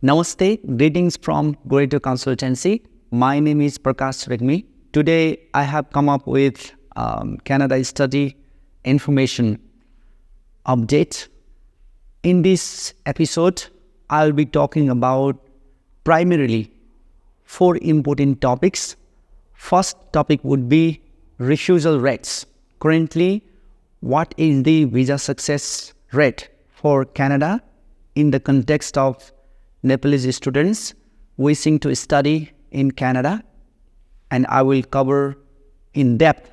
Namaste, greetings from Goreto Consultancy. My name is Prakash Regmi. Today I have come up with Canada study information update. In this episode, I'll be talking about primarily 4 important topics. First topic would be refusal rates. Currently, what is the visa success rate for Canada in the context of Nepalese students wishing to study in Canada? And I will cover in-depth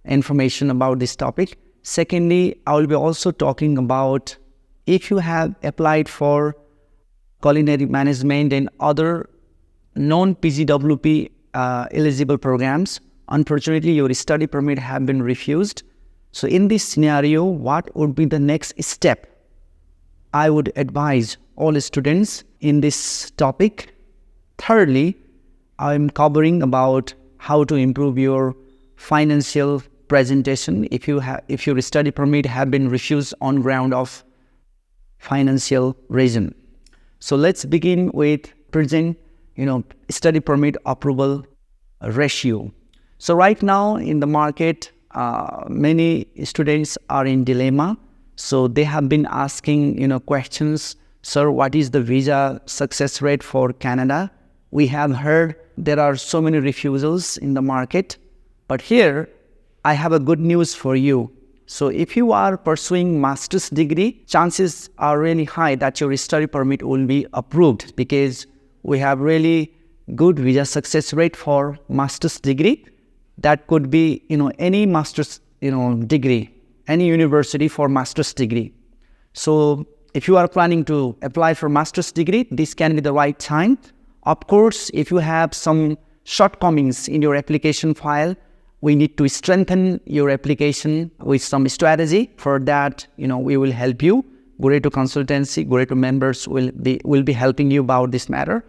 information about this topic. Secondly, I will be also talking about if you have applied for Culinary Management and other non-PGWP eligible programs. Unfortunately, your study permit have been refused. So in this scenario, what would be the next step? I would advise all students in this topic. Thirdly, I'm covering about how to improve your financial presentation if your study permit have been refused on ground of financial reason. So let's begin with present, study permit approval ratio. So right now in the market, many students are in dilemma. So they have been asking, questions. Sir, what is the visa success rate for Canada? We have heard there are so many refusals in the market. But here, I have a good news for you. So if you are pursuing master's degree, chances are really high that your study permit will be approved because we have really good visa success rate for master's degree. That could be, any master's, degree, any university for master's degree. So if you are planning to apply for master's degree, this can be the right time. Of course, if you have some shortcomings in your application file, we need to strengthen your application with some strategy. For that, we will help you. Goreto Consultancy, Goreto members will be helping you about this matter.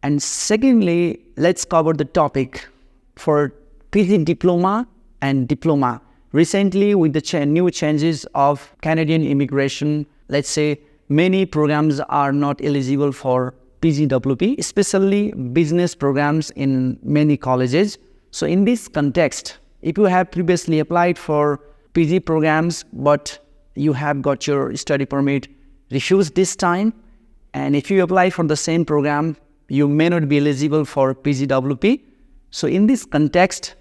And secondly, let's cover the topic for PG diploma and diploma. Recently, with the new changes of Canadian immigration, let's say many programs are not eligible for PGWP, especially business programs in many colleges. So in this context, if you have previously applied for PG programs, but you have got your study permit refused this time, and if you apply for the same program, you may not be eligible for PGWP. So in this context,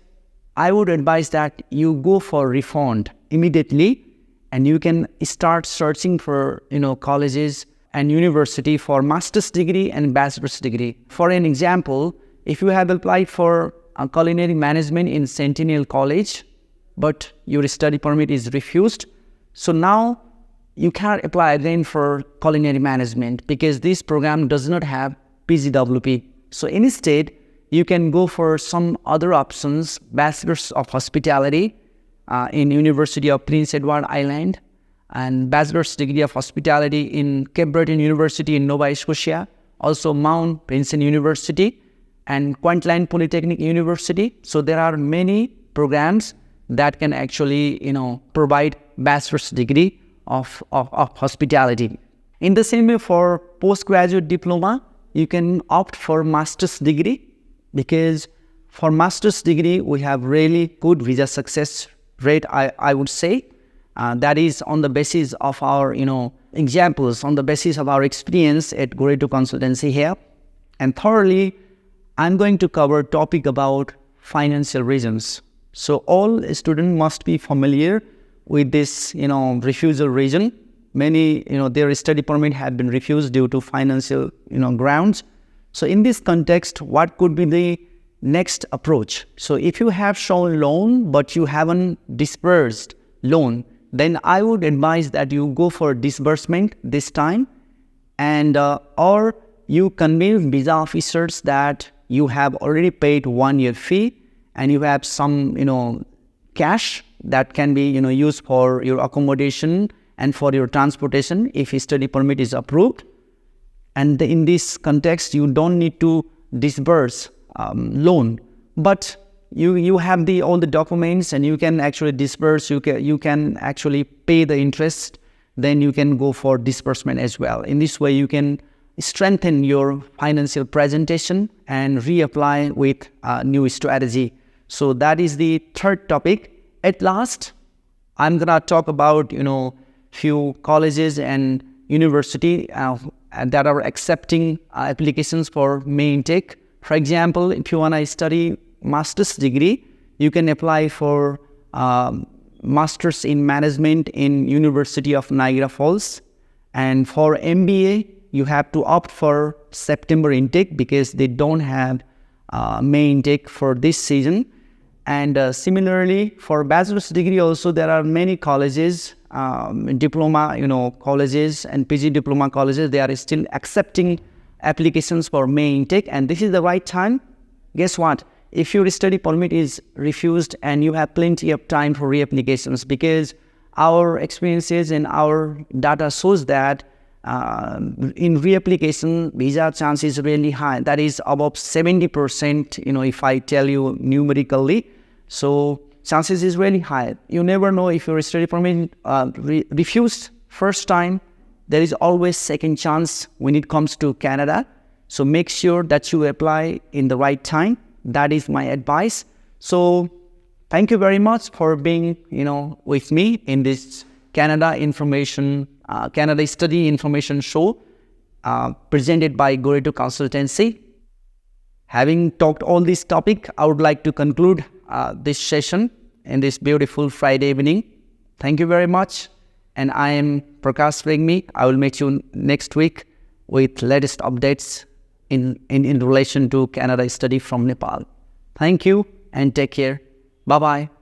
I would advise that you go for refund immediately, and you can start searching for colleges and university for master's degree and bachelor's degree. For an example, if you have applied for a Culinary Management in Centennial College, but your study permit is refused, so now you can't apply again for Culinary Management because this program does not have PGWP. So instead, you can go for some other options, Bachelor's of Hospitality in University of Prince Edward Island, and Bachelor's degree of Hospitality in Cape Breton University in Nova Scotia, also Mount Princeton University and Queensland Polytechnic University. So there are many programs that can actually, provide bachelor's degree of hospitality. In the same way, for postgraduate diploma, you can opt for master's degree because for master's degree, we have really good visa success rate, I would say. That is on the basis of our, examples, on the basis of our experience at Goreto Consultancy here. And thirdly, I'm going to cover topic about financial reasons. So all students must be familiar with this, refusal reason. Many, their study permit have been refused due to financial, grounds. So in this context, what could be the next approach? So if you have shown loan, but you haven't disbursed loan, then I would advise that you go for disbursement this time, and or you convince visa officers that you have already paid 1 year fee and you have some, cash that can be, used for your accommodation and for your transportation if a study permit is approved. And in this context, you don't need to disburse loan, but you have all the documents and you can actually disburse, you can actually pay the interest, then you can go for disbursement as well. In this way, you can strengthen your financial presentation and reapply with a new strategy. So that is the third topic. At last, I'm gonna talk about few colleges and university that are accepting applications for May intake. For example, if you wanna study master's degree, you can apply for Masters in Management in University of Niagara Falls. And for MBA, you have to opt for September intake because they don't have May intake for this season. And similarly, for bachelor's degree also, there are many colleges, diploma colleges and PG diploma colleges, they are still accepting applications for May intake. And this is the right time. Guess what? If your study permit is refused, and you have plenty of time for reapplications, because our experiences and our data shows that in reapplication, visa chance is really high. That is above 70%, if I tell you numerically. So chances is really high. You never know if your study permit refused first time. There is always second chance when it comes to Canada. So make sure that you apply in the right time. That is my advice. So thank you very much for being, with me in this Canada Study Information Show presented by Goreto Consultancy. Having talked all this topic, I would like to conclude this session in this beautiful Friday evening. Thank you very much. And I am Prakash Regmi. I will meet you next week with latest updates in relation to Canada study from Nepal. Thank you and take care. Bye-bye.